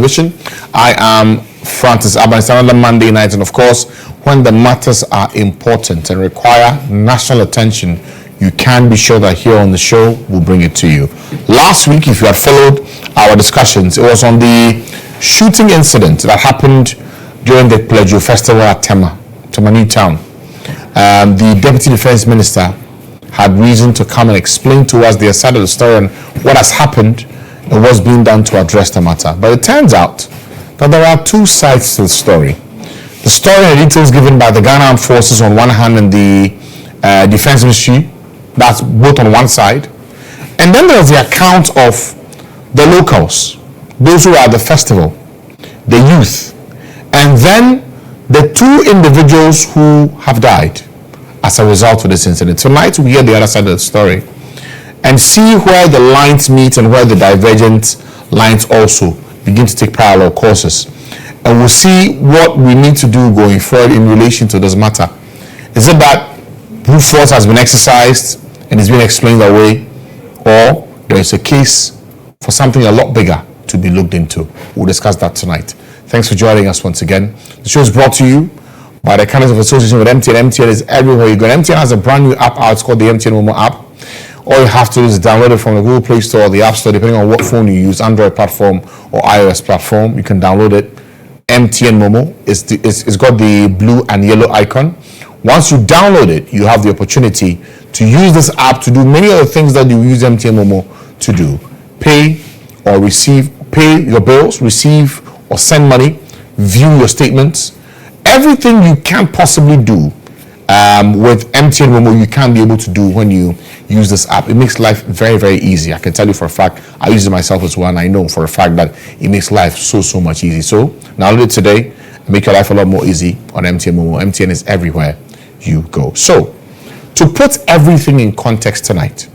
Vision. I am Francis Abba. It's another Monday night, and of course, when the matters are important and require national attention, you can be sure that here on the show we'll bring it to you. Last week, if you had followed our discussions, it was on the shooting incident that happened during the Plejo Festival at Tema New Town. The Deputy Defense Minister had reason to come and explain to us their side of the story and what has happened and what's being done to address the matter. But it turns out that there are two sides to the story. The story and the details given by the Ghana Armed Forces on one hand and the Defense Ministry, that's both on one side. And then there's the account of the locals, those who are at the festival, the youth, and then the two individuals who have died as a result of this incident. Tonight we hear the other side of the story and see where the lines meet and where the divergent lines also begin to take parallel courses. And we'll see what we need to do going forward in relation to this matter. Is it that brute force has been exercised and is being explained away, or there is a case for something a lot bigger to be looked into? We'll discuss that tonight. Thanks for joining us once again. The show is brought to you by the Candidates of Association with MTN. MTN is everywhere you go. MTN has a brand new app out. It's called the MTN Momo app. All you have to do is download it from the Google Play Store or the App Store, depending on what phone you use, Android platform or iOS platform. You can download it. MTN Momo. It's got the blue and yellow icon. Once you download it, you have the opportunity to use this app to do many other things that you use MTN Momo to do. Pay your bills, receive or send money, view your statements. Everything you can possibly do with MTN Momo, you can be able to do when you use this app. It makes life very, very easy. I can tell you for a fact, I use it myself as well, and I know for a fact that it makes life so much easy. So download it today and make your life a lot more easy on MTN Momo. MTN is everywhere you go. So to put everything in context tonight,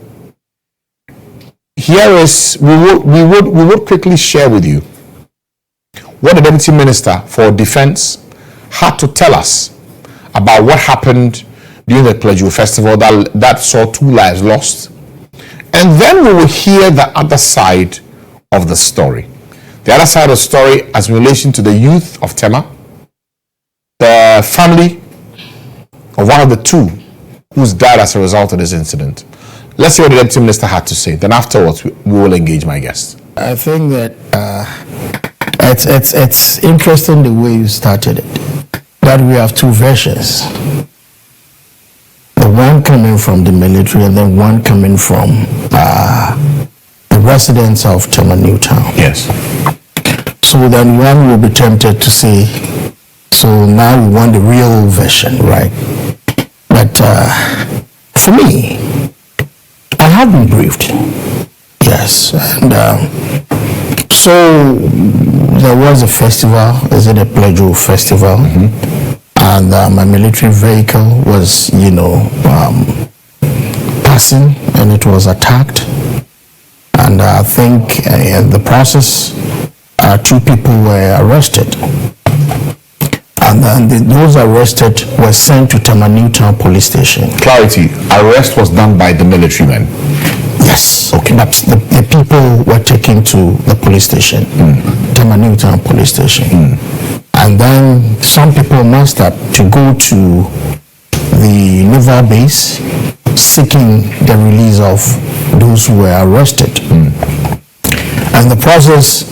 here is we would quickly share with you what the Deputy Minister for Defense had to tell us about what happened during the Plejo Festival that saw 2 lives lost. And then we will hear the other side of the story. The other side of the story as in relation to the youth of Tema, the family of one of the two who's died as a result of this incident. Let's see what the Deputy Minister had to say. Then afterwards, we will engage my guests. I think that it's interesting the way you started it, that we have two versions. The one coming from the military and then one coming from the residents of Tema New Town. Yes. So then one will be tempted to say, so now we want the real version, right? But for me, I have been briefed. Yes. And so there was a festival, is it a Plejo Festival? Mm-hmm. And my military vehicle was, passing, and it was attacked. And I think in the process, 2 people were arrested. And then those arrested were sent to Tema New Town Police Station. Clarity, arrest was done by the military men? Yes. Okay. But the people were taken to the police station, Tema New Town Police Station. And then some people massed up to go to the naval base seeking the release of those who were arrested. And the process,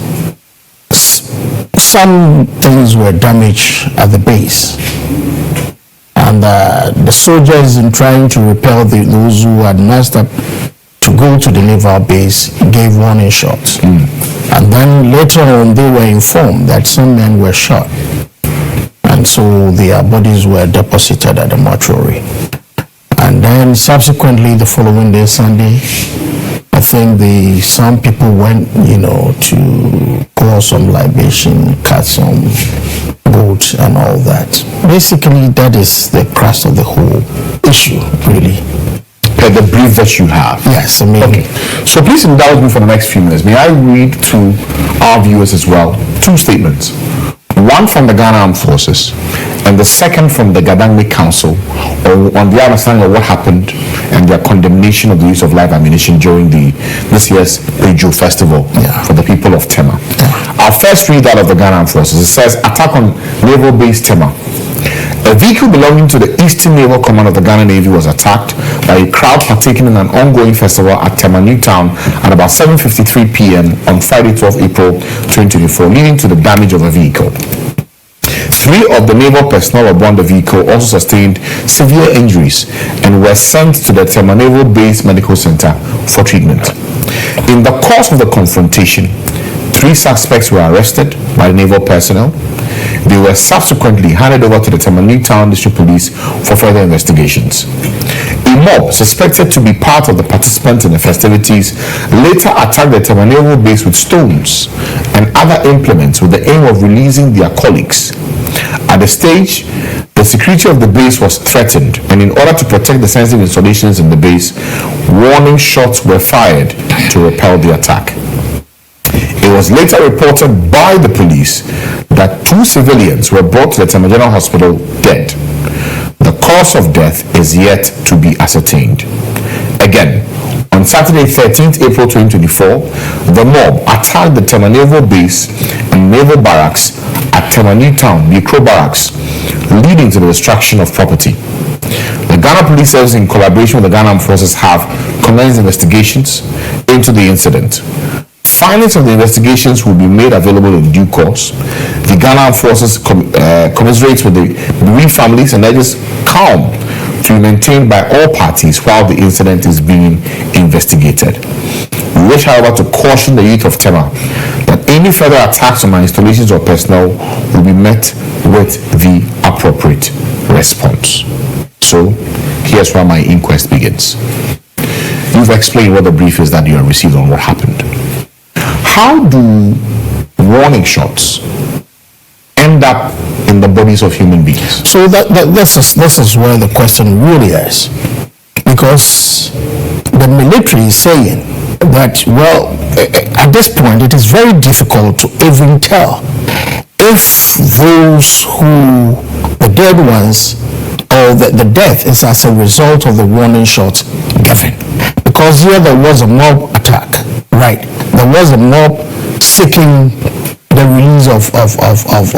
some things were damaged at the base. And the soldiers, in trying to repel those who had massed up to go to the naval base, gave warning shots. And then later on, they were informed that some men were shot. And so their bodies were deposited at the mortuary. And then subsequently, the following day, Sunday, I think some people went, to pour some libation, cut some goat and all that. Basically, that is the crux of the whole issue, really. The brief that you have. Yes, I mean. Okay. So please indulge me for the next few minutes. May I read to our viewers as well 2 statements. One from the Ghana Armed Forces and the second from the Gadangme Council on the understanding of what happened and their condemnation of the use of live ammunition during this year's Plejo Festival for the people of Tema. I'll first read that of the Ghana Armed Forces. It says, attack on naval base Tema. A vehicle belonging to the Eastern Naval Command of the Ghana Navy was attacked by a crowd partaking in an ongoing festival at Tema Newtown at about 7:53 p.m. on Friday, 12 April 2024, leading to the damage of the vehicle. 3 of the naval personnel aboard the vehicle also sustained severe injuries and were sent to the Tema Naval Base Medical Center for treatment. In the course of the confrontation, 3 suspects were arrested by naval personnel. They were subsequently handed over to the Tema Newtown District Police for further investigations. A mob suspected to be part of the participants in the festivities later attacked the Tema Naval Base with stones and other implements with the aim of releasing their colleagues. At the stage, the security of the base was threatened, and in order to protect the sensitive installations in the base, warning shots were fired to repel the attack. It was later reported by the police that 2 civilians were brought to the Tema General Hospital dead. The cause of death is yet to be ascertained. Again, on Saturday, 13th April 2024, the mob attacked the Tema Naval Base and Naval Barracks at Tema Newtown, Bikro Barracks, leading to the destruction of property. The Ghana Police Service, in collaboration with the Ghana Armed Forces, have commenced investigations into the incident. Findings of the investigations will be made available in due course. The Ghana Armed Forces commiserates with the bereaved families and urges calm to be maintained by all parties while the incident is being investigated. We wish, however, to caution the youth of Tema that any further attacks on our installations or personnel will be met with the appropriate response. So, here's where my inquest begins. You've explained what the brief is that you have received on what happened. How do warning shots end up in the bodies of human beings? So this is where the question really is, because the military is saying that, well, at this point it is very difficult to even tell if those who, the dead ones, or the death is as a result of the warning shots given. Because here there was a mob attack, right? There was a mob seeking the release of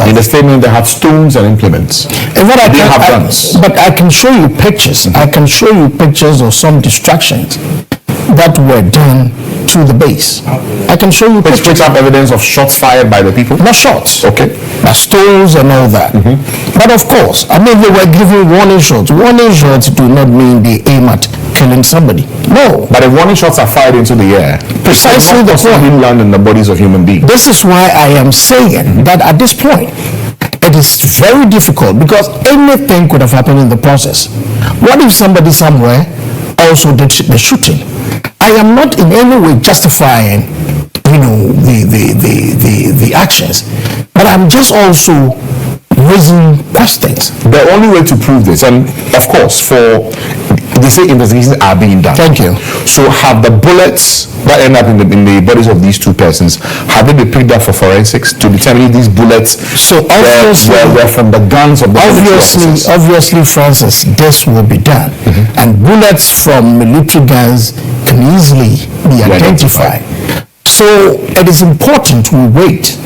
in the statement they had stones and implements. And what they didn't have guns. But I can show you pictures. I can show you pictures of some distractions that were done to the base. I can show you pictures. Which have evidence of shots fired by the people? Not shots. Okay. But stones and all that. But of course, I mean, they were giving warning shots. Warning shots do not mean they aim at killing somebody. No. But if warning shots are fired into the air, precisely the point. Land in the bodies of human beings. This is why I am saying that at this point, it is very difficult, because anything could have happened in the process. What if somebody somewhere also did the shooting? I am not in any way justifying, the actions, but I'm just also raising questions. The only way to prove this, and of course, they say investigations are being done. Thank you. So have the bullets that end up in the bodies of these 2 persons, have they been picked up for forensics to determine if these bullets were from the guns of the obviously, Francis, this will be done. And bullets from military guns can easily be identified. So it is important we wait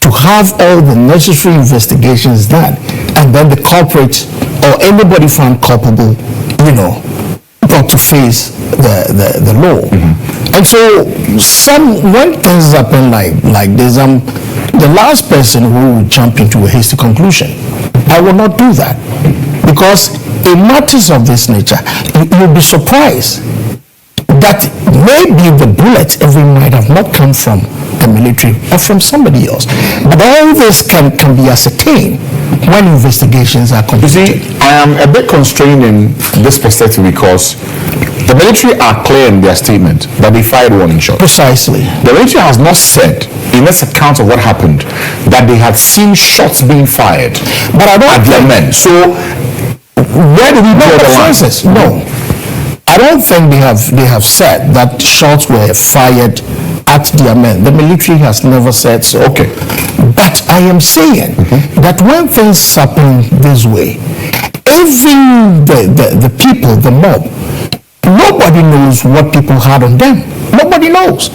to have all the necessary investigations done, and then the culprit or anybody found culpable, brought to face the law. And so when things happen like this, I'm the last person who will jump into a hasty conclusion. I will not do that, because in matters of this nature, you'll be surprised that maybe the bullet might have not come from the military or from somebody else. But all this can be ascertained when investigations are completed. You see, I am a bit constrained in this perspective because the military are clear in their statement that they fired warning shots. Precisely. The military has not said, in this account of what happened, that they had seen shots being fired at their men. So, where do we draw the line? No. I don't think they have said that shots were fired at their men. The military has never said so. Okay. But I am saying that when things happen this way, even the people, the mob, Nobody knows what people had on them. Nobody knows.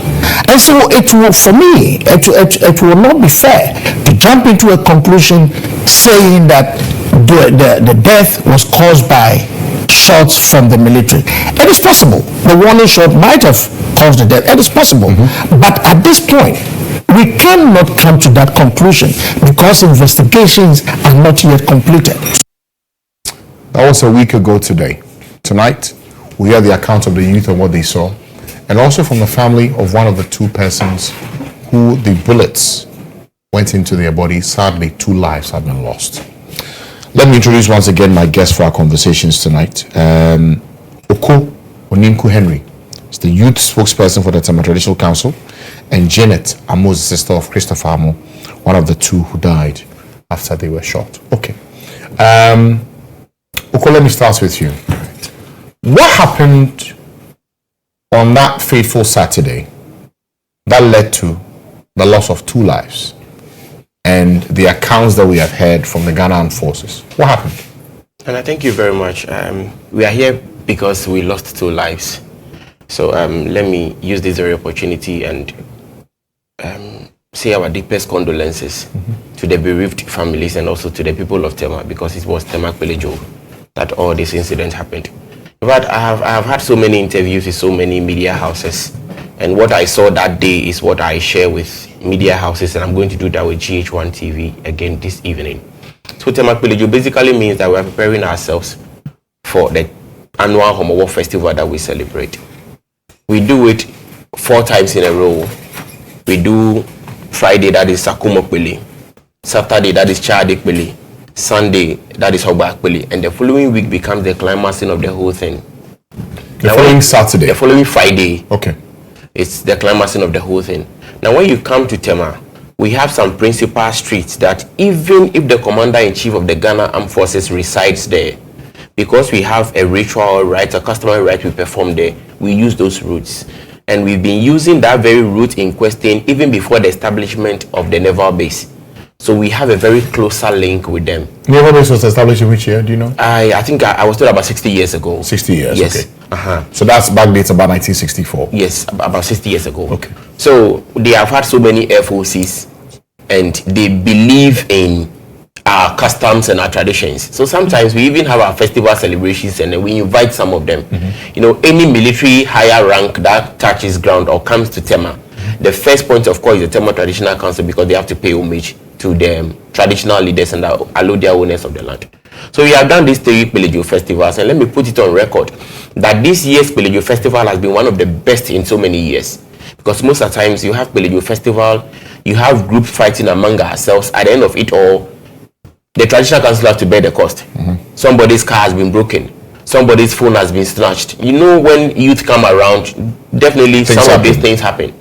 And so it will, for me, it will not be fair to jump into a conclusion saying that the death was caused by shots from the military. It is possible. The warning shot might have caused the death. It is possible. But at this point, we cannot come to that conclusion because investigations are not yet completed. That was a week ago today. Tonight, we hear the account of the youth and what they saw, and also from the family of one of the two persons who the bullets went into their body. Sadly, 2 lives have been lost. Let me introduce once again my guest for our conversations tonight. Oninku Henry is the youth spokesperson for the Tema Traditional Council, and Janet Amo, sister of Christopher Amo, one of the two who died after they were shot. Okay. Oko, let me start with you. What happened on that fateful Saturday that led to the loss of 2 lives and the accounts that we have heard from the Ghana Armed Forces? What happened? And I thank you very much. We are here because we lost 2 lives. So let me use this very opportunity and say our deepest condolences to the bereaved families and also to the people of Tema, because it was Tema Pelejo that all this incident happened. But I have had so many interviews with so many media houses, and what I saw that day is what I share with media houses, and I'm going to do that with GHOne TV again this evening. So Tema Pelejo basically means that we are preparing ourselves for the annual Homo Festival that we celebrate. We do it 4 times in a row. We do Friday, that is Sakumo Pele. Saturday, that is Chade Pele. Sunday, that is Hobak Pele. And the following week becomes the climaxing of the whole thing. The following Saturday? The following Friday. Okay. It's the climaxing of the whole thing. Now, when you come to Tema, we have some principal streets that even if the commander-in-chief of the Ghana Armed Forces resides there, because we have a ritual right, a customary right we perform there, we use those routes. And we've been using that very route in question even before the establishment of the naval base. So we have a very closer link with them. Naval base was established in which year, do you know? I think I was told about 60 years ago. 60 years, yes. Okay. So that's back dates about 1964. Yes, about 60 years ago. Okay. So they have had so many FOCs and they believe in our customs and our traditions. So sometimes we even have our festival celebrations and then we invite some of them. You know, any military higher rank that touches ground or comes to Tema, the first point of call is the Tema Traditional Council, because they have to pay homage to the traditional leaders and the allodial owners of the land. So we have done these 3 Pelejo festivals, and let me put it on record that this year's Pelejo festival has been one of the best in so many years. Because most of the times you have Pelejo festival, you have groups fighting among ourselves. At the end of it all, the traditional council has to bear the cost. Somebody's car has been broken. Somebody's phone has been snatched. You know, when youth come around, definitely some of these things happen.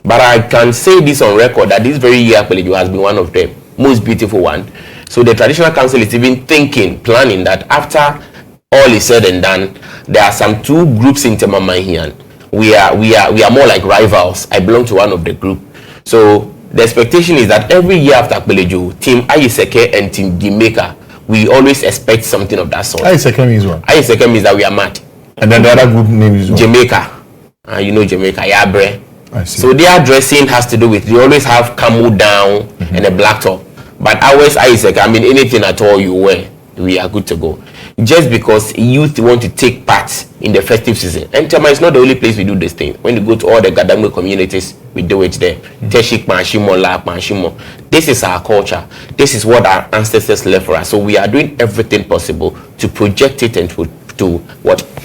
But I can say this on record that this very year Pelejo has been one of the most beautiful one. So the traditional council is even planning that after all is said and done, there are some 2 groups in Tema Mahian. We are more like rivals. I belong to one of the group. So the expectation is that every year after Pelejo, Team Ayiseke and Team Jamaica, we always expect something of that sort. Ayiseke means what? Ayiseke means that we are mad. And then the other group name is what? Jamaica. You know Jamaica, Yabre. I see. So their dressing has to do with, they always have camel down and a black top. But ours, Ayiseke, I mean anything at all you wear, we are good to go. Just because youth want to take part in the festive season. And Tema is not the only place we do this thing. When you go to all the Gadamwe communities, we do it there. Teshik, Panshimo, La, Panshimo. This is our culture. This is what our ancestors left for us. So we are doing everything possible to project it and to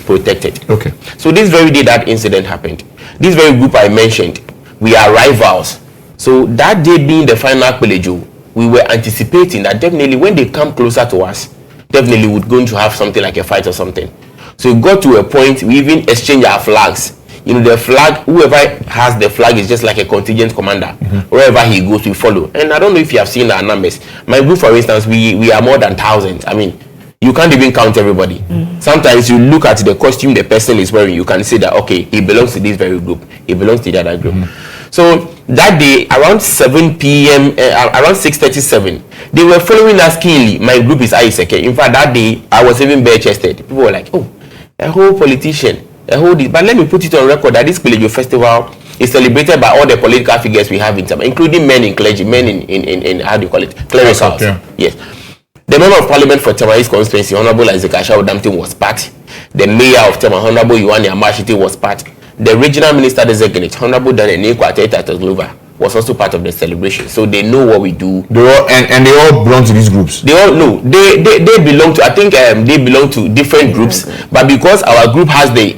protect it. Okay. So this very day that incident happened, this very group I mentioned, we are rivals. So that day being the final Pelejo, we were anticipating that definitely when they come closer to us, definitely we're going to have something like a fight or something. So it got to a point we even exchange our flags. You know, the flag, whoever has the flag is just like a contingent commander. Wherever he goes, we follow. And I don't know if you have seen our numbers. My group, for instance, we are more than 1,000. I mean, you can't even count everybody. Sometimes you look at the costume the person is wearing, you can say that, okay, he belongs to this very group. He belongs to the other group. So that day, around 7 p.m., around 6:37, they were following us keenly. My group is Ayiseke. In fact, that day, I was even bare-chested. People were like, oh, a whole politician, a whole. But let me put it on record that this Kelejo festival is celebrated by all the political figures we have in Tema, including men in clergy, men in how do you call it, clericals. Yeah. Yes. The member of parliament for Tema East constituency, Honorable Isaac Ashawo Damtin, was part. The mayor of Tema, Honorable Yohane Amashite, was part. The regional minister designate, Honorable Daniel Kwateta was also part of the celebration. So they know what we do. They all and they all belong to these groups. They all know. They belong to, I think they belong to different groups, but because our group has the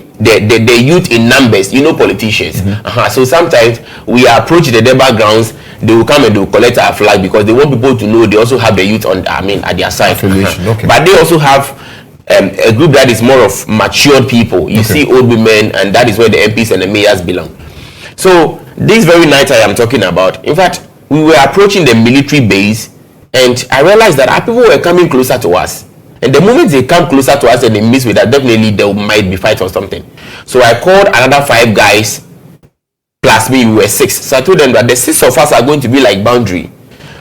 youth in numbers, you know, politicians. So sometimes we approach the Deba grounds, they will come and they will collect our flag because they want people to know they also have the youth on, at their side. Okay. But they also have a group that is more of matured people. You see old women, and that is where the MPs and the mayors belong. So this very night I am talking about, in fact, we were approaching the military base, and I realized that our people were coming closer to us. And the moment they come closer to us and they miss with that, definitely there might be fight or something. So I called another 5 guys, plus me, we were 6. So I told them that the 6 of us are going to be like boundary.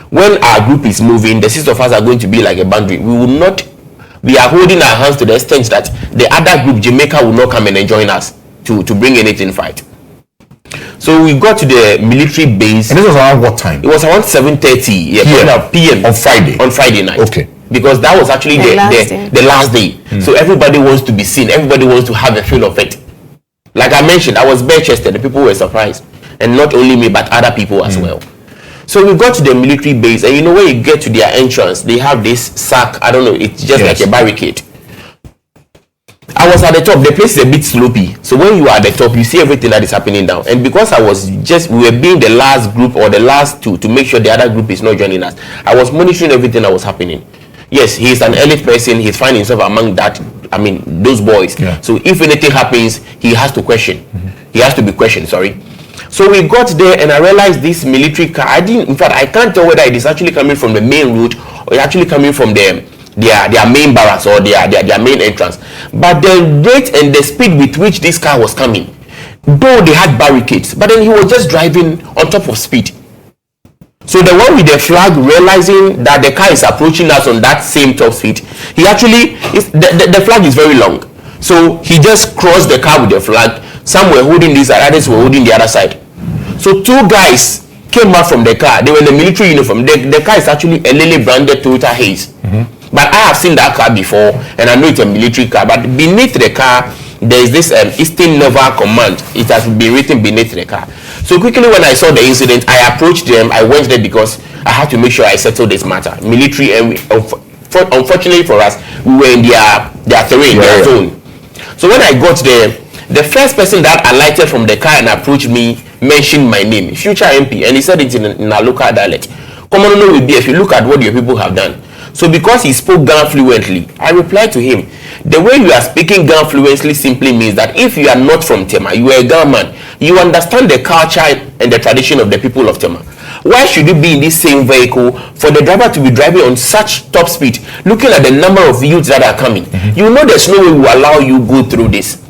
When our group is moving, the 6 of us are going to be like a boundary. We will not, we are holding our hands to the extent that the other group, Jamaica, will not come and join us to bring anything fight. So we got to the military base. And this was around what time? It was around 7:30 p.m. on Friday. On Friday night. Okay. Because that was actually the last day. So everybody wants to be seen. Everybody wants to have a feel of it. Like I mentioned, I was bare-chested. The people were surprised. And not only me, but other people as well. So we got to the military base. And you know, when you get to their entrance, they have this sack. I don't know. It's just like a barricade. I was at the top. The place is a bit slopey. So when you are at the top, you see everything that is happening down. And because we were being the last group or the last two to make sure the other group is not joining us, I was monitoring everything that was happening. Yes, he's an elite person. He's finding himself among those boys. Yeah. So if anything happens, he has to question. He has to be questioned, sorry. So we got there and I realized this military car, in fact, I can't tell whether it is actually coming from the main route or it's actually coming from their main barracks or their main entrance. But the rate and the speed with which this car was coming, though they had barricades, but then he was just driving on top of speed. So the one with the flag, realizing that the car is approaching us on that same top speed, he actually, the flag is very long. So he just crossed the car with the flag. Some were holding this side, others were holding the other side. So 2 guys came out from the car. They were in the military uniform. The car is actually a Lily branded Toyota Haze. But I have seen that car before, and I know it's a military car. But beneath the car, there is this Eastern Naval Command. It has been written beneath the car. So quickly when I saw the incident, I approached them. I went there because I had to make sure I settled this matter. Military, and unfortunately for us, we were in their terrain, their zone. So when I got there, the first person that alighted from the car and approached me mentioned my name, future MP, and he said it in our local dialect. Common will be if you look at what your people have done. So because he spoke Ghana fluently, I replied to him, the way you are speaking Ghana fluently simply means that if you are not from Tema, you are a Ghana man, you understand the culture and the tradition of the people of Tema. Why should you be in this same vehicle for the driver to be driving on such top speed, looking at the number of youths that are coming? You know there's no way we will allow you go through this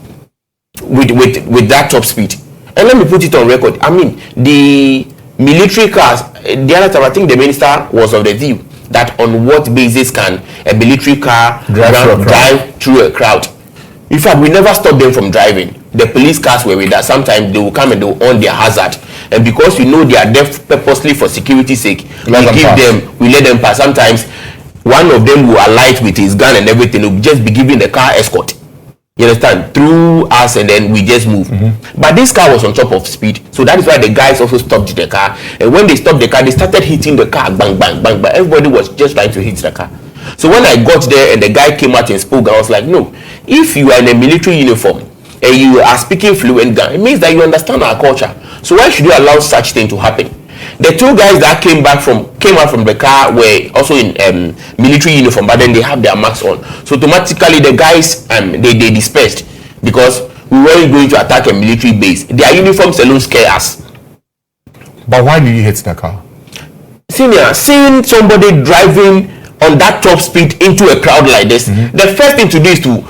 with that top speed. And let me put it on record. I mean, the military cars, the other time I think the minister was of the view that on what basis can a military car drive through a crowd. In fact, we never stopped them from driving. The police cars were with us. Sometimes they will come and they will on their hazard. And because we know they are there purposely for security sake, we let them pass. Sometimes one of them will alight with his gun and everything. Will just be giving the car escort. You understand? Through us, and then we just move. But this car was on top of speed. So that is why the guys also stopped the car. And when they stopped the car, they started hitting the car. Bang, bang, bang, bang. Everybody was just trying to hit the car. So when I got there and the guy came out and spoke, I was like, no, if you are in a military uniform and you are speaking fluent Ghana, it means that you understand our culture. So why should you allow such thing to happen? The 2 guys that came out from the car were also in military uniform, but then they have their marks on. So automatically the guys they dispersed because we weren't going to attack a military base. Their uniforms alone scare us. But why did you hit the car? Senior, seeing somebody driving on that top speed into a crowd like this, the first thing to do is to,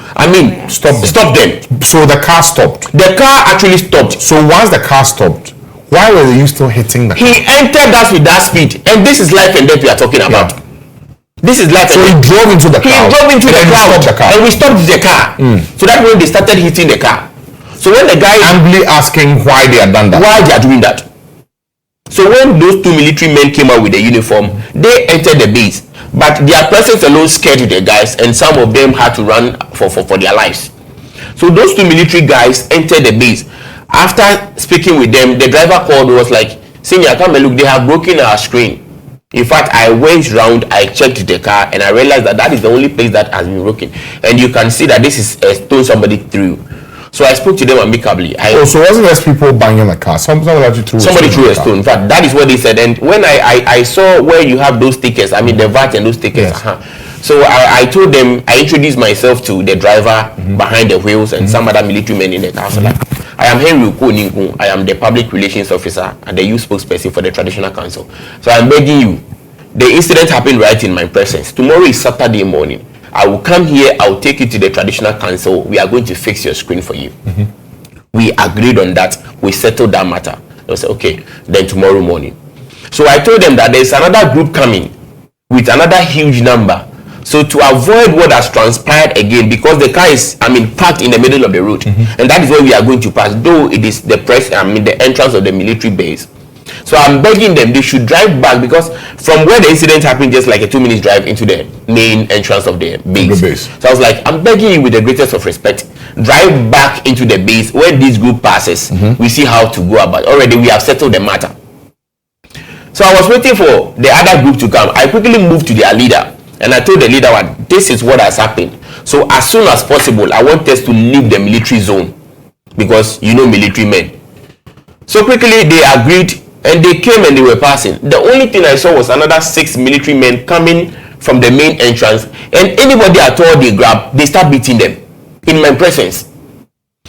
stop them. So the car stopped. The car actually stopped. So once the car stopped, why were you still hitting the car? He entered us with that speed, and this is life and death we are talking about. This is like so he drove into the car. He drove into the crowd, and we stopped the car. So that's when they started hitting the car. So when the guy Ambly asking why they had done that, why they are doing that. So when those two military men came out with the uniform, they entered the base, but their presence alone scared the guys, and some of them had to run for their lives. So those two military guys entered the base. After speaking with them, the driver called, was like, "Senior, come and look, they have broken our screen." In fact, I went round, I checked the car, and I realized that is the only place that has been broken. And you can see that this is a stone somebody threw. So I spoke to them amicably. So wasn't there people banging the car? Somebody threw a stone. In fact, that is what they said. And when I saw where you have those stickers, I mean the VAT and those stickers. Yes. So I told them, I introduced myself to the driver behind the wheels and some other military men in the car. So like, I am GHOne. I am the public relations officer and the youth spokesperson for the traditional council. So I'm begging you, the incident happened right in my presence. Tomorrow is Saturday morning. I will come here, I will take you to the traditional council. We are going to fix your screen for you. We agreed on that. We settled that matter. They said, okay, then tomorrow morning. So I told them that there's another group coming with another huge number. So to avoid what has transpired again, because the car is, parked in the middle of the road, and that is where we are going to pass, though it is the the entrance of the military base. So I'm begging them, they should drive back, because from where the incident happened, just like a 2-minute drive into the main entrance of the base. So I was like, I'm begging you with the greatest of respect, drive back into the base where this group passes. We see how to go about. Already we have settled the matter. So I was waiting for the other group to come. I quickly moved to their leader, and I told the leader, this is what has happened. So as soon as possible, I want us to leave the military zone, because military men. So quickly they agreed, and they came and they were passing. The only thing I saw was another 6 military men coming from the main entrance, and anybody at all they grab, they start beating them in my presence.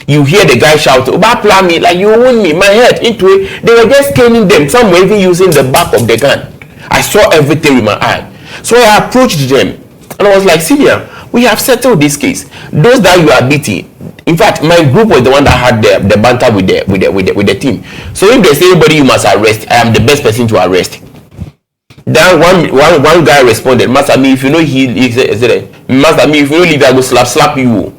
You hear the guy shout, "Obapla me, like you wound me, my head into it." They were just caning them. Some were even using the back of the gun. I saw everything with my eye. So I approached them, and I was like, "Senior, we have settled this case. Those that you are beating." In fact, my group was the one that had the banter with the team. So if there's anybody you must arrest, I am the best person to arrest. Then one guy responded, "Master, me if you know he said, Master, me if you know leave, I go slap you."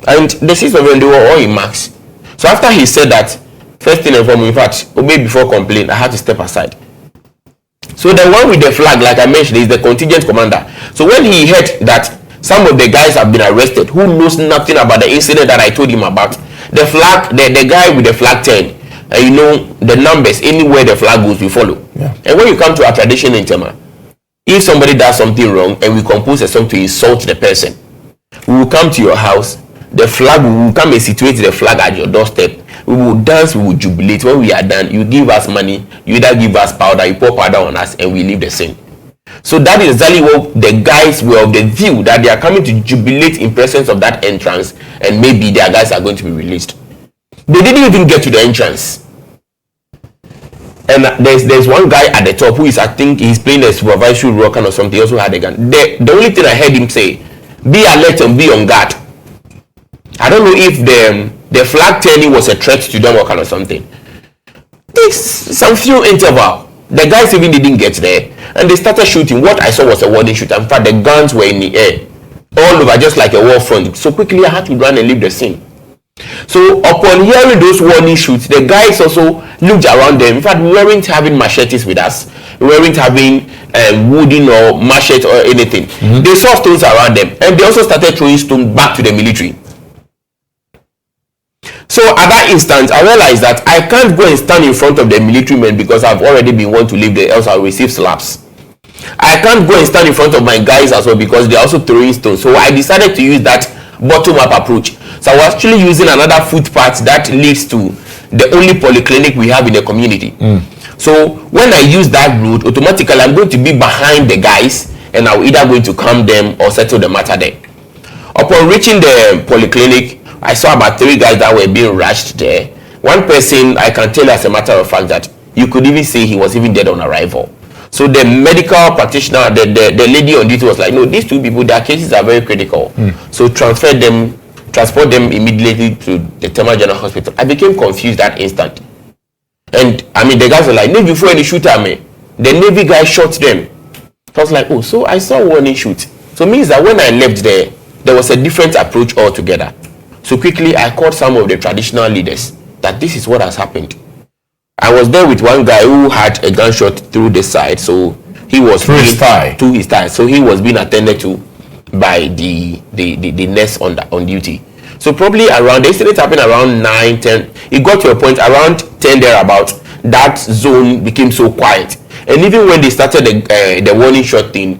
And the 6 of them, they were all in marks. So after he said that, first thing and foremost, in fact, obey before complain, I had to step aside. So the one with the flag, like I mentioned, is the contingent commander. So when he heard that some of the guys have been arrested who knows nothing about the incident that I told him about, the flag, the guy with the flag turned, and the numbers, anywhere the flag goes, we follow. Yeah. And when you come to our tradition in Tema, if somebody does something wrong and we compose a song to insult the person, we will come to your house, the flag, we will come and situate the flag at your doorstep. We will dance, we will jubilate. When we are done, you give us money, you either give us powder, you pour powder on us, and we leave the scene. So that is exactly what the guys were of the view, that they are coming to jubilate in presence of that entrance, and maybe their guys are going to be released. They didn't even get to the entrance. And there's one guy at the top who is, I think he's playing a supervisory role kind of something. He also had a gun. The only thing I heard him say, "Be alert and be on guard." I don't know if the flag turning was a threat to them or kind of something. There's some few interval. The guys even didn't get there, and they started shooting. What I saw was a warning shoot. In fact, the guns were in the air, all over, just like a war front. So quickly I had to run and leave the scene. So upon hearing those warning shoots, the guys also looked around them. In fact, we weren't having machetes with us. We weren't having wooden or machete or anything. They saw stones around them, and they also started throwing stones back to the military. So at that instant, I realized that I can't go and stand in front of the military men, because I've already been warned to leave there, else I'll receive slaps. I can't go and stand in front of my guys as well, because they're also throwing stones. So I decided to use that bottom-up approach. So I was actually using another footpath that leads to the only polyclinic we have in the community. So when I use that route, automatically I'm going to be behind the guys, and I'm either going to calm them or settle the matter there. Upon reaching the polyclinic, I saw about 3 guys that were being rushed there. One person, I can tell as a matter of fact that you could even say he was even dead on arrival. So the medical practitioner, the lady on duty was like, "No, these 2 people, their cases are very critical. So transport them immediately to the Tema General Hospital." I became confused that instant. And the guys were like, "Navy before any shooter, me." The Navy guy shot them. So I was like, oh, so I saw warning shoot. So it means that when I left there was a different approach altogether. So quickly I called some of the traditional leaders that this is what has happened. I was there with one guy who had a gunshot through the side, so he was through his thigh. So he was being attended to by the nurse on duty. So probably around, the incident happened around 9-10. It got to a point around 10 thereabouts. That zone became so quiet, and even when they started the warning shot thing,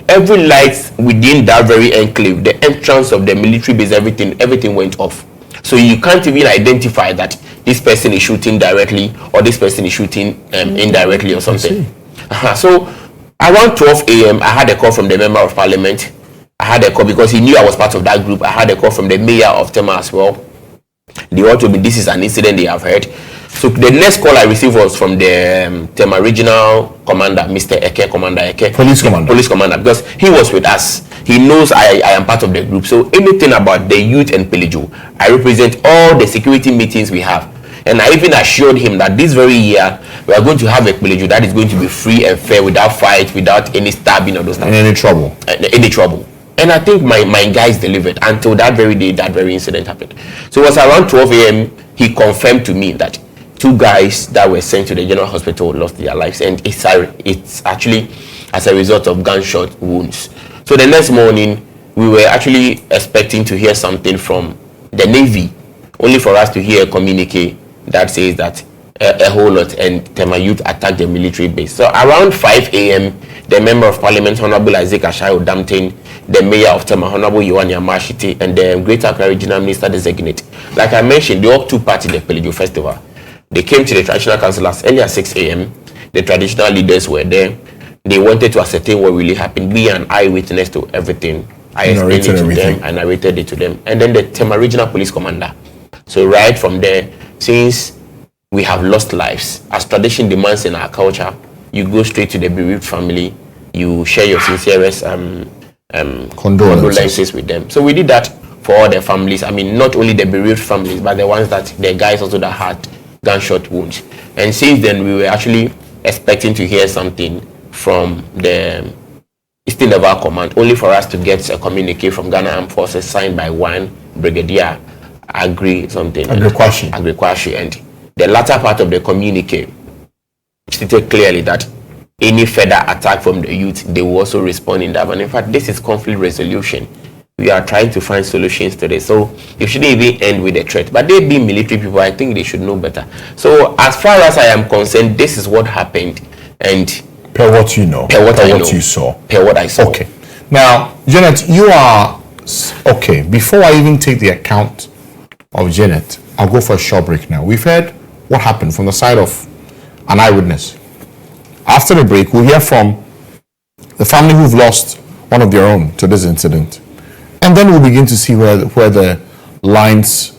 every light within that very enclave, the entrance of the military base, everything went off. So you can't even identify that this person is shooting directly or this person is shooting indirectly or something. So around 12 a.m. I had a call from the member of parliament. I had a call because he knew I was part of that group. I had a call from the mayor of Tema as well. They all told me this is an incident they have heard. So the next call I received was from the Tema regional commander, Mr. Eke, Commander Eke. Police commander, because he was with us. He knows I am part of the group. So anything about the youth and Peleju, I represent all the security meetings we have. And I even assured him that this very year, we are going to have a Peleju that is going to be free and fair, without fight, without any stabbing or those things. Any trouble. Any trouble. And I think my guys delivered until that very day, that very incident happened. So it was around 12 a.m. He confirmed to me that 2 guys that were sent to the general hospital lost their lives, and it's actually as a result of gunshot wounds. So the next morning, we were actually expecting to hear something from the Navy, only for us to hear a communique that says that a whole lot and Tema youth attacked the military base. So around 5 a.m., the member of parliament, Honorable Isaac Ashayo Damtain, the mayor of Tema, Honorable Yohan Yamashite, and the Greater Accra Regional Minister Designate, like I mentioned, they all took part in the Peleju Festival. They came to the traditional council as early as 6 a.m. The traditional leaders were there. They wanted to ascertain what really happened. We and I witnessed to everything. I explained it to them. I narrated it to them. And then the Tema Regional Police Commander. So right from there, since we have lost lives, as tradition demands in our culture, you go straight to the bereaved family. You share your sincerest condolences with them. So we did that for all the families. I mean, not only the bereaved families, but the ones that the guys also that had gunshot wounds. And since then, we were actually expecting to hear something from the Eastern Naval Command, only for us to get a communique from Ghana Armed Forces signed by one Brigadier Agri-Kwashi. And the latter part of the communique stated clearly that any further attack from the youth, they will also respond in that. And in fact, this is conflict resolution. We are trying to find solutions to this. So it shouldn't even end with a threat. But they being military people, I think they should know better. So as far as I am concerned, this is what happened. And per what you know, per what you saw. Per what I saw. Okay. Now, Janet, you are okay. Before I even take the account of Janet, I'll go for a short break now. We've heard what happened from the side of an eyewitness. After the break, we'll hear from the family who've lost one of their own to this incident. And then we'll begin to see where the lines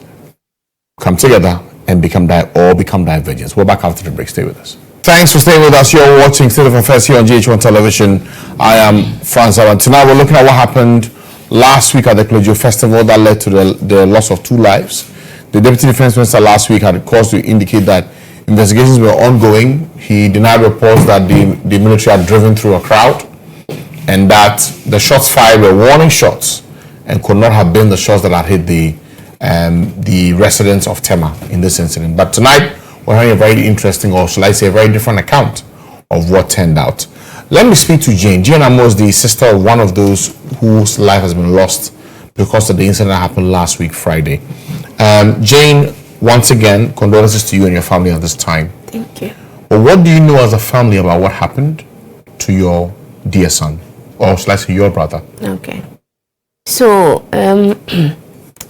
come together and become divergence. We're back after the break. Stay with us. Thanks for staying with us. You're watching State of Affairs here on GHOne Television. I am Franz Awan. Tonight we're looking at what happened last week at the Peleju Festival that led to the loss of 2 lives. The Deputy Defense Minister last week had cause to indicate that investigations were ongoing. He denied reports that the military had driven through a crowd and that the shots fired were warning shots and could not have been the shots that had hit the residents of Tema in this incident. But tonight, we're having a very interesting, or shall I say, a very different account of what turned out. Let me speak to Jane. Jane Amos, the sister of one of those whose life has been lost because of the incident that happened last week, Friday. Jane, once again, condolences to you and your family at this time. Thank you. But what do you know as a family about what happened to your dear son, or shall I say your brother? Okay. So, I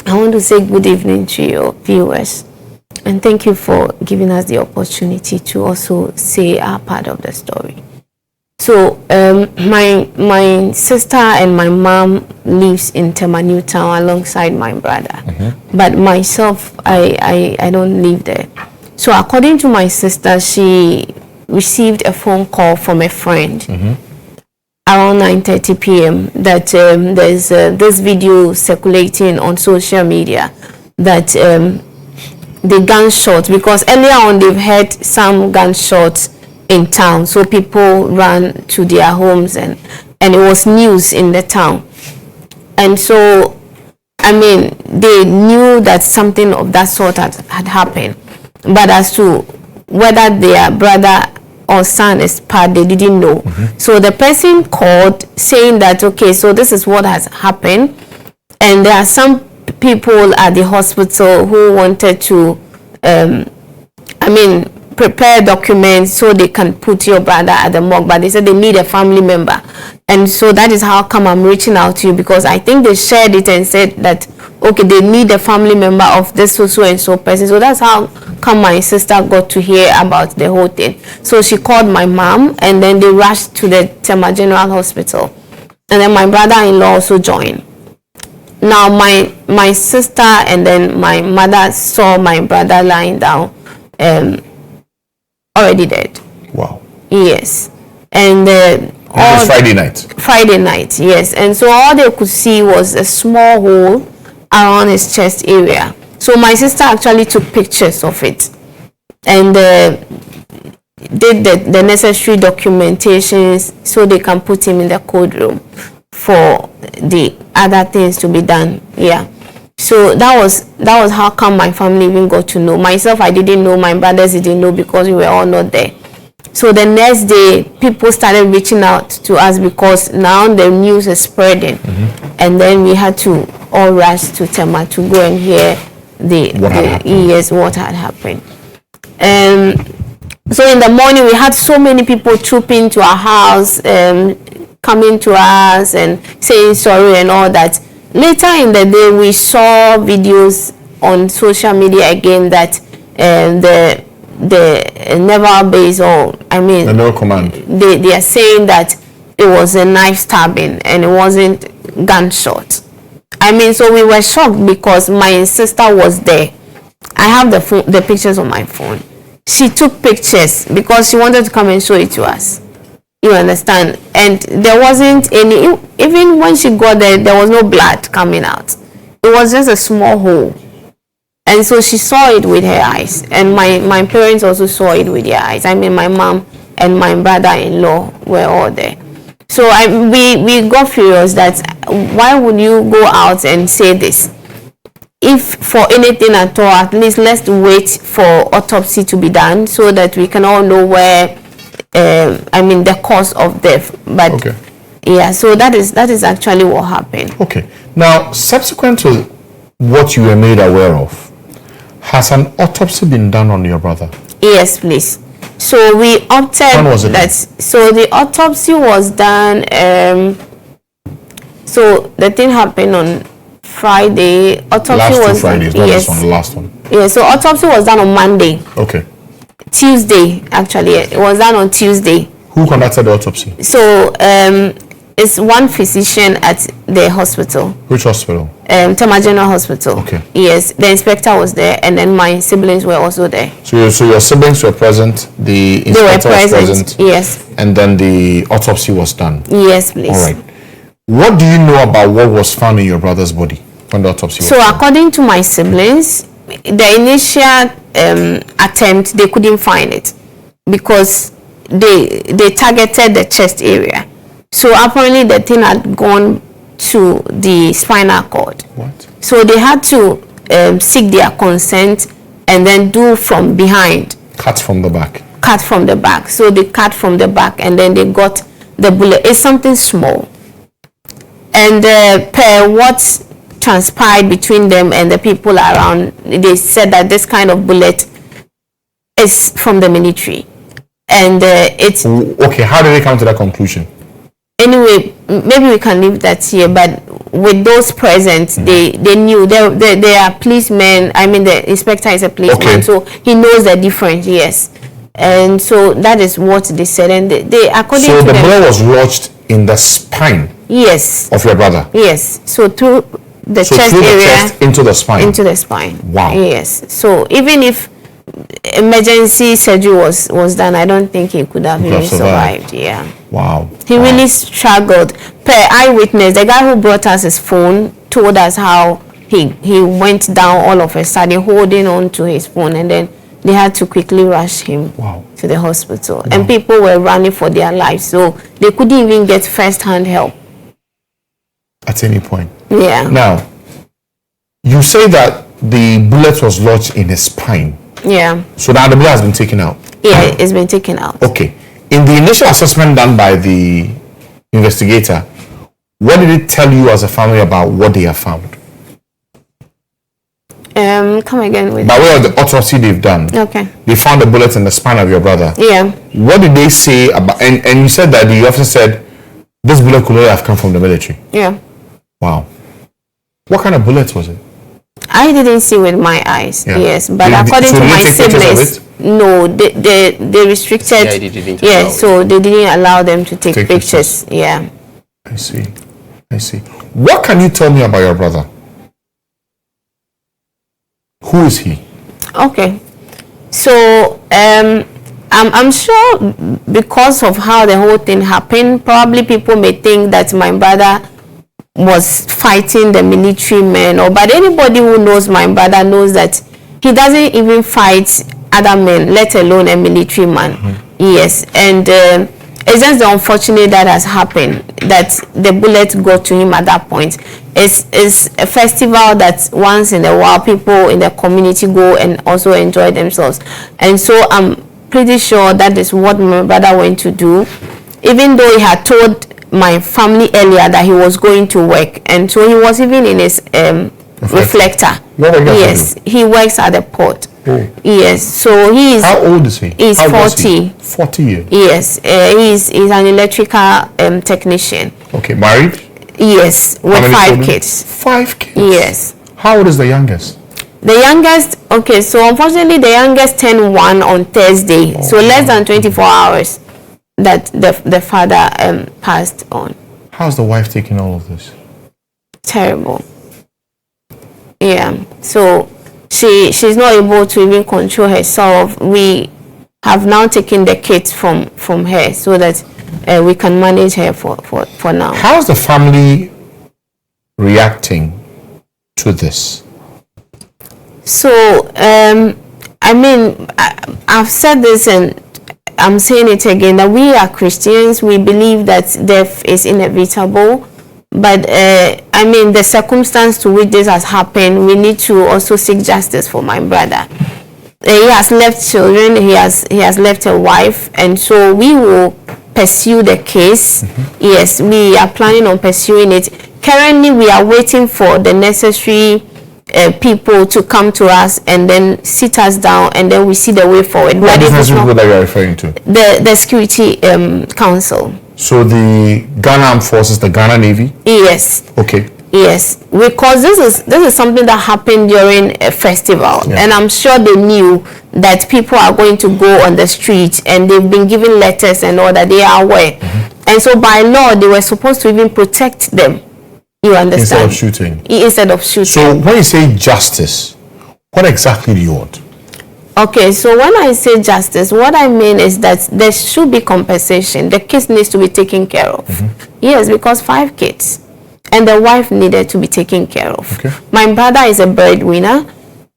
want to say good evening to your viewers, and thank you for giving us the opportunity to also say our part of the story. So, my sister and my mom lives in Tema New Town alongside my brother, but myself, I don't live there. So, according to my sister, she received a phone call from a friend around 9:30 p.m. that there's this video circulating on social media that the gunshots, because earlier on they've heard some gunshots in town. So people ran to their homes and it was news in the town. And so, I mean, they knew that something of that sort had happened. But as to whether their brother or son is part, they didn't know. So the person called saying that, okay, so this is what has happened. And there are some people at the hospital who wanted to, prepare documents so they can put your brother at the morgue, but they said they need a family member. And so that is how come I'm reaching out to you, because I think they shared it and said that, okay, they need a family member of this so and so person. So that's how come my sister got to hear about the whole thing. So she called my mom, and then they rushed to the Tema General Hospital. And then my brother-in-law also joined. Now my sister and then my mother saw my brother lying down, already dead. Wow. Yes. And it was Friday night. Friday night, yes. And so all they could see was a small hole around his chest area. So my sister actually took pictures of it and did the necessary documentations so they can put him in the cold room for the other things to be done. Yeah. So that was how come my family even got to know. Myself, I didn't know. My brothers didn't know because we were all not there. So the next day, people started reaching out to us because now the news is spreading. And then we had to all rush to Tema to go and hear what had happened. So in the morning, we had so many people trooping to our house, coming to us and saying sorry and all that. Later in the day, we saw videos on social media again that the naval base, the naval command, they are saying that it was a knife stabbing and it wasn't gunshot. So we were shocked because my sister was there. I have the pictures on my phone. She took pictures because she wanted to come and show it to us. You understand? And there wasn't any, even when she got there, there was no blood coming out. It was just a small hole. And so she saw it with her eyes. And my parents also saw it with their eyes. My mom and my brother-in-law were all there. So we got furious that why would you go out and say this? If for anything at all, at least let's wait for autopsy to be done so that we can all know where the cause of death. But okay. Yeah, so that is actually what happened. Okay. Now, subsequent to what you were made aware of, has an autopsy been done on your brother? Yes, please. So we opted. When was it done? So the autopsy was done. So the thing happened on Friday. Autopsy last was two Fridays, not yes. this one, the last one. Yeah. So autopsy was done on Monday. Okay. Tuesday, actually, it was done on Tuesday. Who conducted the autopsy? So it's one physician at the hospital. Which hospital? Tema General Hospital. Okay. Yes, the inspector was there, and then my siblings were also there. So your siblings were present, the inspector was present. Yes. And then the autopsy was done. Yes, please. All right. What do you know about what was found in your brother's body when the autopsy was done? So according to my siblings, the initial attempt, they couldn't find it because they targeted the chest area. So apparently the thing had gone to the spinal cord. What? So they had to seek their consent and then do from behind. Cut from the back. Cut from the back. So they cut from the back and then they got the bullet. It's something small. And per what transpired between them and the people around, they said that this kind of bullet is from the military. And it's... Okay, how did they come to that conclusion? Anyway, maybe we can leave that here, but with those present, they knew. They are policemen. The inspector is a policeman, okay. So he knows the difference, yes. And so that is what they said. And they according so to the bullet was lodged in the spine, yes, of your brother? Yes. So through the chest through area. The chest into the spine? Into the spine. Wow. Yes. So even if emergency surgery was done, I don't think he could have even survived. Yeah. Wow. He really struggled. Per eyewitness, the guy who brought us his phone told us how he went down all of a sudden, holding on to his phone, and then they had to quickly rush him to the hospital. And people were running for their lives, so they couldn't even get first-hand help. At any point. Yeah. Now, you say that the bullet was lodged in his spine. Yeah. So now the bullet has been taken out. Yeah, it's been taken out. Okay. In the initial assessment done by the investigator, what did it tell you as a family about what they have found? Come again with. By way of the autopsy they've done. Okay. They found the bullet in the spine of your brother. Yeah. What did they say about? And you said that the officer said this bullet could only have come from the military. Yeah. Wow. What kind of bullet was it? I didn't see with my eyes. Yeah. Yes, but according to my siblings, no, they restricted. Yeah, they didn't Yeah, allow so they didn't allow them to take pictures. pictures. Yeah. I see. What can you tell me about your brother? Who is he? Okay. So I'm sure because of how the whole thing happened, probably people may think that my brother was fighting the military men, but anybody who knows my brother knows that he doesn't even fight other men, let alone a military man. Yes, and it's just the unfortunate that has happened, that the bullet got to him at that point. It's a festival that once in a while people in the community go and also enjoy themselves, and so I'm pretty sure that is what my brother went to do, even though he had told my family earlier that he was going to work, and so he was even in his reflector. Yes, he works at the port. Oh. Yes, so he is. How old is he? He's 40. 40 years. Yes, he's an electrical technician. Okay, married? Yes, with 5 kids. 5 kids? Yes. How old is the youngest? The youngest, okay, so unfortunately the youngest turned 1 on Thursday, so less than 24 hours that the father passed on. How's the wife taking all of this? Terrible. Yeah, so she's not able to even control herself. We have now taken the kids from her so that we can manage her for now. How's the family reacting to this? So, I mean, I've said this and I'm saying it again, that we are Christians. We believe that death is inevitable. But, I mean, the circumstance to which this has happened, we need to also seek justice for my brother. He has left children, he has left a wife, and so we will pursue the case. Yes, we are planning on pursuing it. Currently, we are waiting for the necessary people to come to us and then sit us down, and then we see the way forward. What business people that you are referring to? The Security Council. So the Ghana Armed Forces, the Ghana Navy? Yes. Okay. Yes, because this is something that happened during a festival, and I'm sure they knew that people are going to go on the street, and they've been given letters and all that. They are aware, and so by law they were supposed to even protect them. You understand? Instead of shooting. So when you say justice, what exactly do you want? Okay, so when I say justice, what I mean is that there should be compensation. The kids needs to be taken care of. Yes, because 5 kids. And the wife needed to be taken care of. Okay. My brother is a breadwinner.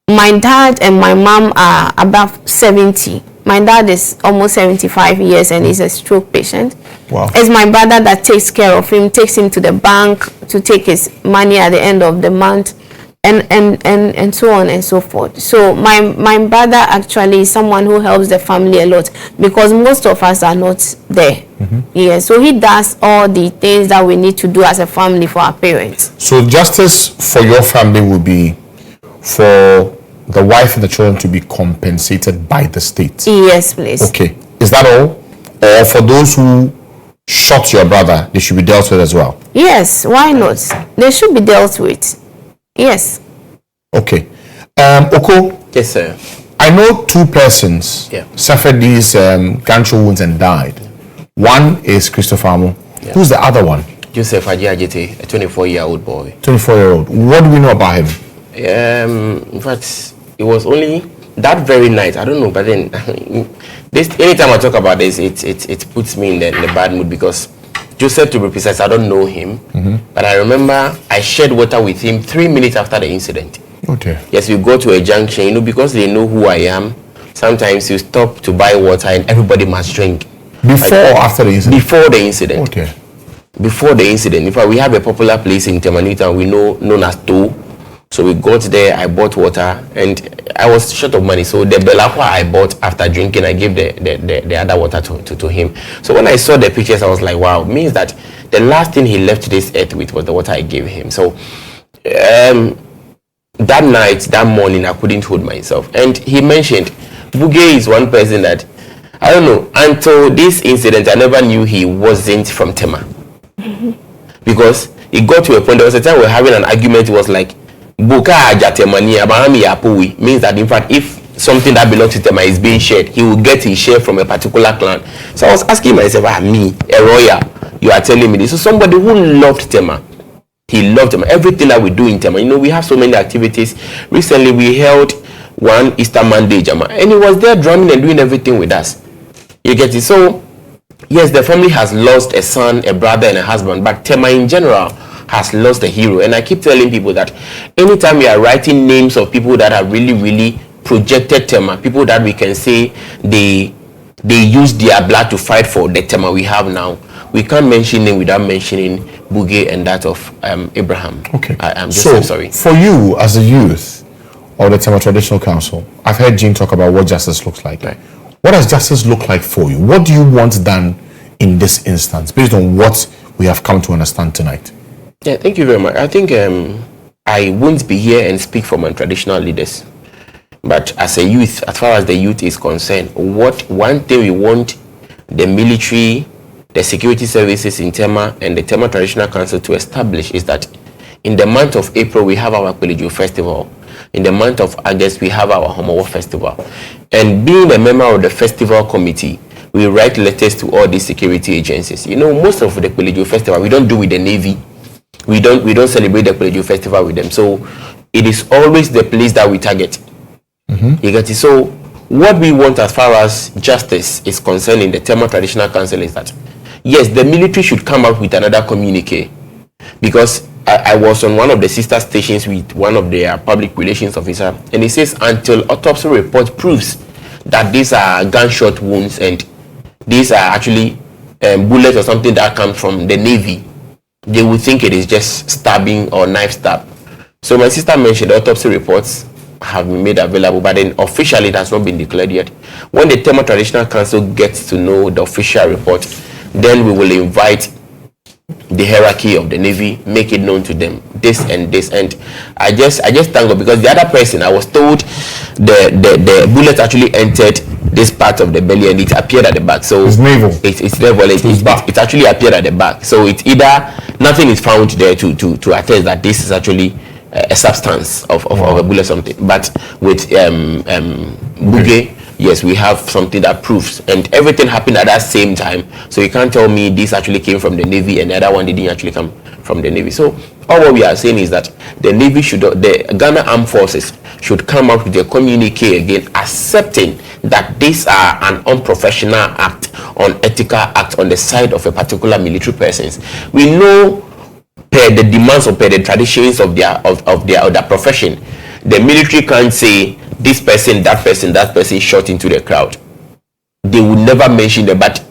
My dad and my mom are above 70. My dad is almost 75 years and he's a stroke patient. Wow. It's my brother that takes care of him, takes him to the bank to take his money at the end of the month, and so on and so forth. So my brother actually is someone who helps the family a lot because most of us are not there. Yeah, so he does all the things that we need to do as a family for our parents. So justice for your family would be for the wife and the children to be compensated by the state? Yes, please. Okay. Is that all? Or for those who shot your brother, they should be dealt with as well? Yes, why not? They should be dealt with. Yes. Okay. Oko? Yes, sir. I know 2 persons suffered these gunshot wounds and died. One is Christopher Amo. Who's the other one? Joseph Ajiajete, a 24-year-old boy. 24-year-old. What do we know about him? In fact, it was only that very night. I don't know, but then anytime I talk about this, it puts me in the bad mood because Joseph, to be precise, I don't know him, but I remember I shared water with him 3 minutes after the incident. Okay. Yes, we go to a junction, because they know who I am. sometimes you stop to buy water and everybody must drink. Before or after the incident? Before the incident. Okay. Before the incident. In fact, we have a popular place in Temanita we know known as To. So we got there, I bought water, and I was short of money. So the belakwa I bought after drinking, I gave the other water to him. So when I saw the pictures, I was like, wow, means that the last thing he left this earth with was the water I gave him. So that night, that morning, I couldn't hold myself. And he mentioned, Buge is one person that, I don't know, until this incident, I never knew he wasn't from Tema. Because it got to a point, there was a time we were having an argument, it was like, Buka Ajatemani, Abahami Yapui, means that in fact, if something that belongs to Tema is being shared, he will get his share from a particular clan. So I was asking myself, me, a royal, you are telling me this. So somebody who loved Tema, he loved Tema. Everything that we do in Tema, we have so many activities. Recently, we held one Easter Monday, Jama, and he was there drumming and doing everything with us. You get it? So, yes, the family has lost a son, a brother, and a husband, but Tema in general has lost a hero. And I keep telling people that anytime we are writing names of people that have really, really projected Tema, people that we can say they used their blood to fight for the Tema we have now, we can't mention them without mentioning Buge and that of Abraham. Okay. I'm just sorry. For you as a youth of the Tema Traditional Council, I've heard GHOne talk about what justice looks like. Right. What does justice look like for you? What do you want done in this instance, based on what we have come to understand tonight? Yeah, thank you very much. I think I won't be here and speak for my traditional leaders. But as a youth, as far as the youth is concerned, one thing we want the military, the security services in Tema and the Tema Traditional Council to establish is that in the month of April, we have our Kwelejo Festival. In the month of August, we have our Homowo Festival. And being a member of the festival committee, we write letters to all these security agencies. Most of the Kwelejo Festival, we don't do with the Navy. We don't celebrate the Kwelejo Festival with them. So it is always the place that we target. You get it? So what we want as far as justice is concerned in the Tema Traditional Council is that, yes, the military should come up with another communique. Because I was on one of the sister stations with one of their public relations officer, and he says until autopsy report proves that these are gunshot wounds and these are actually bullets or something that comes from the Navy, they will think it is just stabbing or knife stab. So my sister mentioned the autopsy reports have been made available, but then officially it has not been declared yet. When the Tema Traditional Council gets to know the official report, then we will invite the hierarchy of the Navy, make it known to them this and this. And I just thank God, because the other person, I was told the bullet actually entered this part of the belly and it appeared at the back. So it's naval. It's naval. It actually appeared at the back. So it's either nothing is found there to attest that this is actually a substance of a bullet or something. But with Buge, yes, we have something that proves, and everything happened at that same time. So you can't tell me this actually came from the Navy and the other one didn't actually come from the Navy. So all what we are saying is that the Navy the Ghana Armed Forces should come out with a communique again, accepting that these are an unprofessional act, unethical act on the side of a particular military persons. We know per the demands or per the traditions of their profession, the military can't say this person, that person shot into the crowd. They would never mention them, but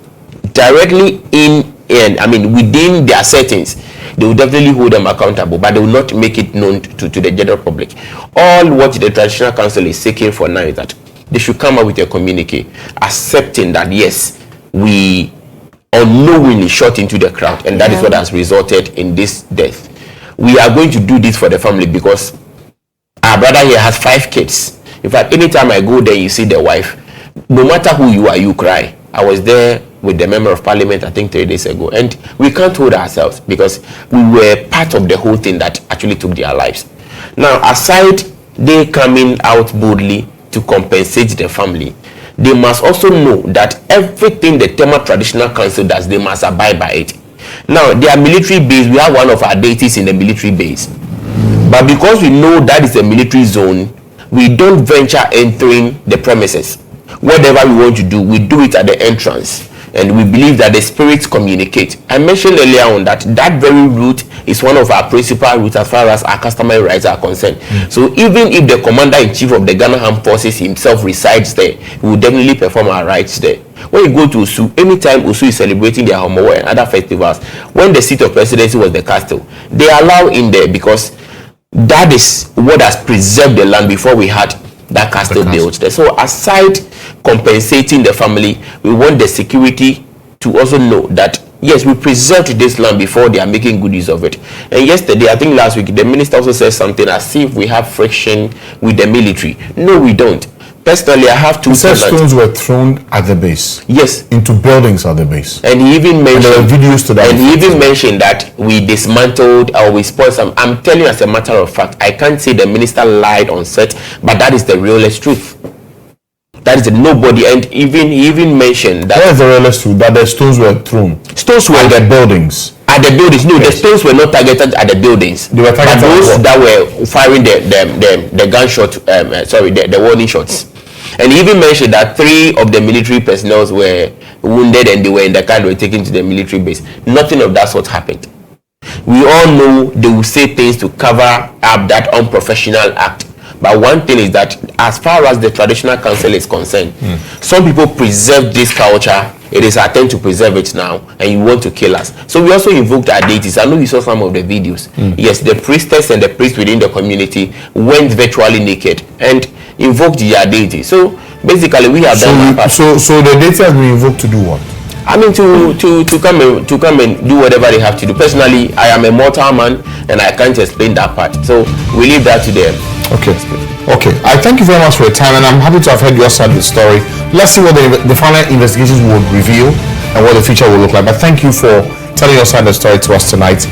directly within their settings, they will definitely hold them accountable, but they will not make it known to the general public. All what the Traditional Council is seeking for now is that they should come up with a communique accepting that yes, we unknowingly shot into the crowd, and that is what has resulted in this death. We are going to do this for the family because our brother here has 5 kids. In fact, anytime I go there, you see the wife. No matter who you are, you cry. I was there with the member of parliament, I think 3 days ago, and we can't hold ourselves because we were part of the whole thing that actually took their lives. Now, aside they coming out boldly to compensate the family, they must also know that everything the Tema Traditional Council does, they must abide by it. Now, their military base, we have one of our deities in the military base. But because we know that is a military zone, we don't venture entering the premises. Whatever we want to do, we do it at the entrance. and we believe that the spirits communicate. I mentioned earlier on that very route is one of our principal routes as far as our customary rights are concerned. So even if the commander-in-chief of the Ghana Armed Forces himself resides there, we will definitely perform our rights there. When you go to Osu, anytime Osu is celebrating their Homowo and other festivals, when the seat of presidency was the castle, they allow in there because that is what has preserved the land before we had that castle built there. So aside compensating the family, we want the security to also know that yes, we preserved this land before they are making good use of it. And yesterday, I think last week, the minister also said something as if we have friction with the military. No, we don't. Personally, I have two sons. Stones were thrown at the base. Yes. Into buildings at the base. And he even mentioned, there were videos to that. And he even mentioned that we dismantled or we spoiled some. I'm telling you as a matter of fact, I can't say the minister lied on set, but that is the realest truth. That is nobody, and he even mentioned that. What is the realest truth? That the stones were thrown. Stones were at the buildings. At the buildings, no, yes. The stones were not targeted at the buildings. They were targeted at those that were firing the gunshot. The warning shots. And he even mentioned that 3 of the military personnel were wounded and they were in the car, they were taken to the military base. Nothing of that sort happened. We all know they will say things to cover up that unprofessional act. But one thing is that as far as the traditional council is concerned, some people preserve this culture. It is our turn to preserve it now, and you want to kill us. So we also invoked our deities. I know you saw some of the videos. Yes, the priestess and the priest within the community went virtually naked and invoked their deity. So basically, we have done our part. So the deity has been invoked to do what? I mean, to come and do whatever they have to do. Personally, I am a mortal man, and I can't explain that part. So we leave that to them. Okay. I thank you very much for your time, and I'm happy to have heard your side of the story. Let's see what the final investigations would reveal and what the future will look like. But thank you for telling your side of the story to us tonight.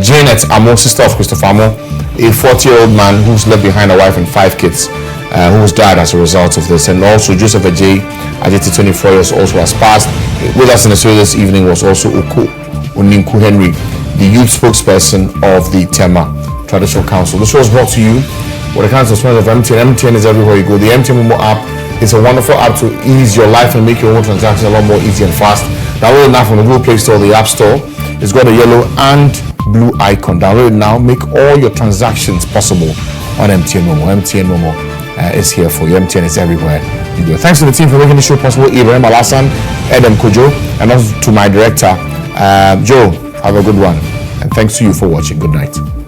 Janet Amo, sister of Christopher Amo, a 40-year-old man who's left behind a wife and 5 kids, who's died as a result of this. And also Joseph Ajay, 24 years, also has passed. With us in the studio this evening was also Oninku Henry, the youth spokesperson of the Tema Traditional Council. This was brought to you with the council of MTN. MTN is everywhere you go. The MTN Momo app is a wonderful app to ease your life and make your own transactions a lot more easy and fast. Download it now from the Google Play Store or the App Store. It's got a yellow and blue icon. Download it now. Make all your transactions possible on MTN Momo. MTN Momo is here for you. MTN is everywhere you go. Thanks to the team for making the show possible. Ibrahim Alasan, Edem Kojo, and also to my director, Joe. Have a good one. And thanks to you for watching. Good night.